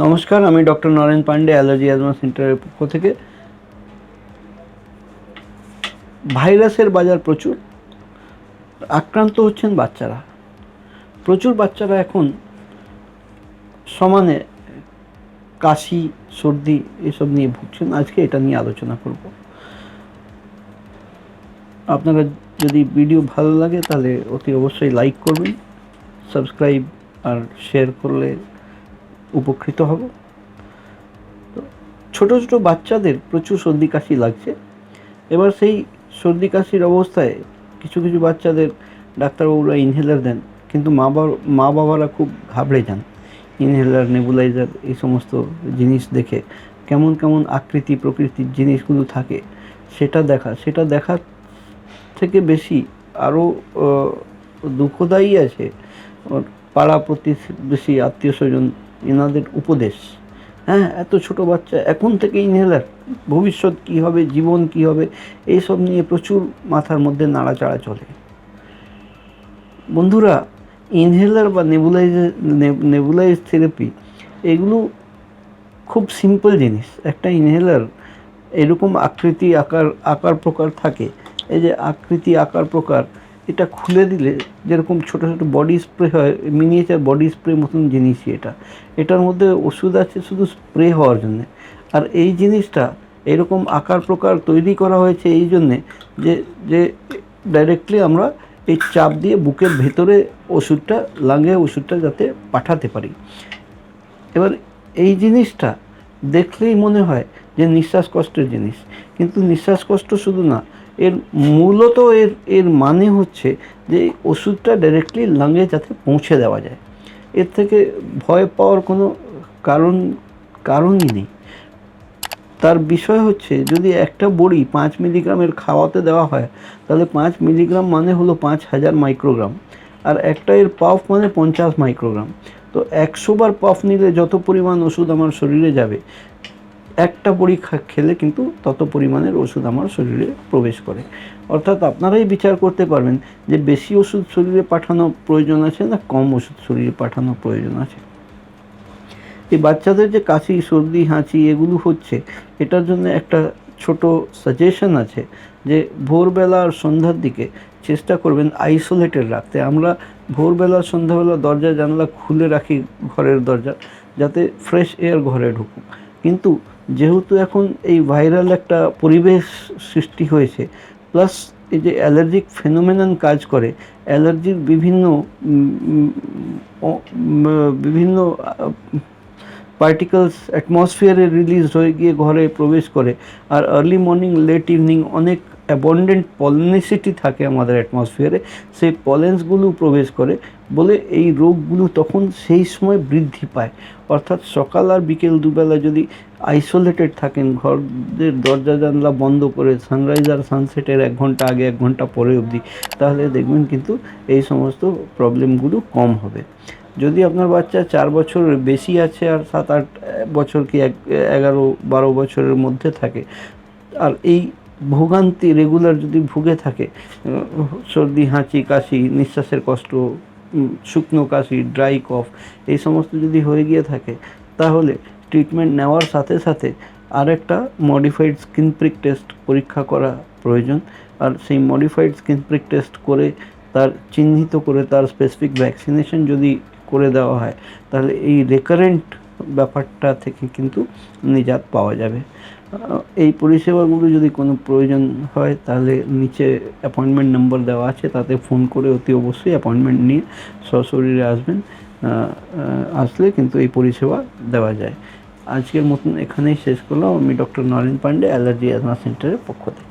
নমস্কার, আমি doctor Naren Pandey, allergy asthma সেন্টারের পক্ষ থেকে। ভাইরাসের বাজার প্রচুর, আক্রান্ত হচ্ছেন বাচ্চারা। প্রচুর বাচ্চারা এখন সমানে কাশি, সর্দি এসব নিয়ে ভুগছেন। আজকে এটা নিয়ে আলোচনা করব। আপনারা যদি ভিডিও ভালো লাগে তাহলে অতি অবশ্যই লাইক করবেন, সাবস্ক্রাইব আর শেয়ার করলে উপকৃত হব। ছোট ছোট বাচ্চাদের প্রচুর সর্দি কাশি লাগছে। এবার সেই সর্দি কাশির অবস্থায় কিছু কিছু বাচ্চাদের ডাক্তারবাবুরা ইনহেলার দেন, কিন্তু মা বাবারা খুব ঘাবড়ে যান। ইনহেলার, নেবুলাইজার এই সমস্ত জিনিস দেখে কেমন কেমন আকৃতি প্রকৃতির জিনিসগুলো থাকে সেটা দেখার থেকে বেশি আরও দুঃখদায়ী আছে পাড়া প্রতিবেশী, আত্মীয় স্বজন এনাদের উপদেশ। হ্যাঁ, এত ছোট বাচ্চা এখন থেকে ইনহেলার, ভবিষ্যৎ কী হবে, জীবন কী হবে, এইসব নিয়ে প্রচুর মাথার মধ্যে নাড়াচাড়া চলে। বন্ধুরা, ইনহেলার বা নেবুলাইজ থেরাপি এগুলো খুব সিম্পল জিনিস। একটা ইনহেলার এরকম আকৃতি আকার প্রকার থাকে। এই যে আকৃতি আকার প্রকার, এটা খুলে দিলে যেরকম ছোটো ছোটো বডি স্প্রে হয়, মিনিয়েচার বডি স্প্রে মতন জিনিসই এটার মধ্যে ওষুধ আছে শুধু স্প্রে হওয়ার জন্যে। আর এই জিনিসটা এরকম আকার প্রকার তৈরি করা হয়েছে এই জন্যে যে ডাইরেক্টলি আমরা এই চাপ দিয়ে বুকের ভেতরে ওষুধটা ওষুধটা যাতে পাঠাতে পারি। এবার এই জিনিসটা দেখলেই মনে হয় যে নিঃশ্বাস কষ্টের জিনিস, কিন্তু নিঃশ্বাস কষ্ট শুধু না, এর মূলত এর মানে হচ্ছে যে ওষুধটা ডাইরেক্টলি লাঙে যাতে পৌঁছে দেওয়া যায়। এর থেকে ভয় পাওয়ার কোনো কারণই নেই। তার বিষয় হচ্ছে যদি একটা বড়ি 5 মিলিগ্রামের খাওয়াতে দেওয়া হয়, তাহলে 5 মিলিগ্রাম মানে হলো 5000 মাইক্রোগ্রাম, আর একটা এর পাফ মানে 50 মাইক্রোগ্রাম। তো 100 বার পাফ নিলে যত পরিমাণ ওষুধ আমার শরীরে যাবে, একটা বড়ি খেলে কিন্তু তত পরিমাণের ওষুধ আমার শরীরে প্রবেশ করে। অর্থাৎ আপনারাই বিচার করতে পারবেন যে বেশি ওষুধ শরীরে পাঠানো প্রয়োজন আছে না কম ওষুধ শরীরে পাঠানো প্রয়োজন আছে। এই বাচ্চাদের যে কাশি, সর্দি, হাঁচি এগুলো হচ্ছে, এটার জন্য একটা ছোট সাজেশন আছে যে ভোরবেলা আর সন্ধ্যার দিকে চেষ্টা করবেন আইসোলেটেড রাখতে। আমরা ভোরবেলা সন্ধ্যাবেলা দরজা জানলা খুলে রাখি, ঘরের দরজা, যাতে ফ্রেশ এয়ার ঘরে ঢুকুক। কিন্তু যেহেতু এখন এই ভাইরাল একটা পরিবেশ সৃষ্টি হয়েছে, প্লাস এই যে অ্যালার্জিক ফেনোমেনন কাজ করে, অ্যালার্জির বিভিন্ন পার্টিকেলস অ্যাটমসফিয়ারে রিলিজ হয়ে গিয়ে ঘরে প্রবেশ করে। আর আর্লি মর্নিং, লেট ইভিনিং অনেক অ্যাবন্ডেন্ট পলিনিসিটি থাকে আমাদের অ্যাটমসফিয়ারে, সেই পলেন্সগুলো প্রবেশ করে বলে এই রোগগুলো তখন সেই সময় বৃদ্ধি পায়। অর্থাৎ সকাল আর বিকেল দুবেলা যদি আইসোলেটেড থাকেন, ঘরের দরজা জানলা বন্ধ করে, সানরাইজ আর সানসেটের 1 ঘন্টা আগে 1 ঘন্টা পরে অবধি, তাহলে দেখবেন কিন্তু এই সমস্ত প্রবলেমগুলো কম হবে। যদি আপনার বাচ্চা 4 বছর বেশি আছে আর 7-8 বছর কি 11-12 বছরের মধ্যে থাকে, আর এই ভোগান্তি রেগুলার যদি ভুগে থাকে, সর্দি, হাঁচি, কাশি, নিঃশ্বাসের কষ্ট, শুকনো কাশি, ড্রাই কফ এই সমস্ত যদি হয়ে গিয়ে থাকে, তাহলে ট্রিটমেন্ট নেওয়ার সাথে সাথে আরেকটা মডিফাইড স্কিন প্রিক টেস্ট পরীক্ষা করা প্রয়োজন। আর সেই মডিফাইড স্কিন প্রিক টেস্ট করে তার চিহ্নিত করে তার স্পেসিফিক ভ্যাকসিনেশন যদি করে দেওয়া হয়, তাহলে এই রেকারেন্ট ব্যাপারটা থেকে কিন্তু নিজাত পাওয়া যাবে। এই পরিষেবাগুলো যদি কোনো প্রয়োজন হয়, তাহলে নিচে অ্যাপয়েন্টমেন্ট নম্বর দেওয়া আছে, তাতে ফোন করে অতি অবশ্যই অ্যাপয়েন্টমেন্ট নিয়ে সশরীরে আসবেন। আসলে কিন্তু এই পরিষেবা দেওয়া যায়। আজকের মতন এখানেই শেষ করলাম। আমি doctor Naren Pandey, allergy asthma সেন্টারের পক্ষ থেকে।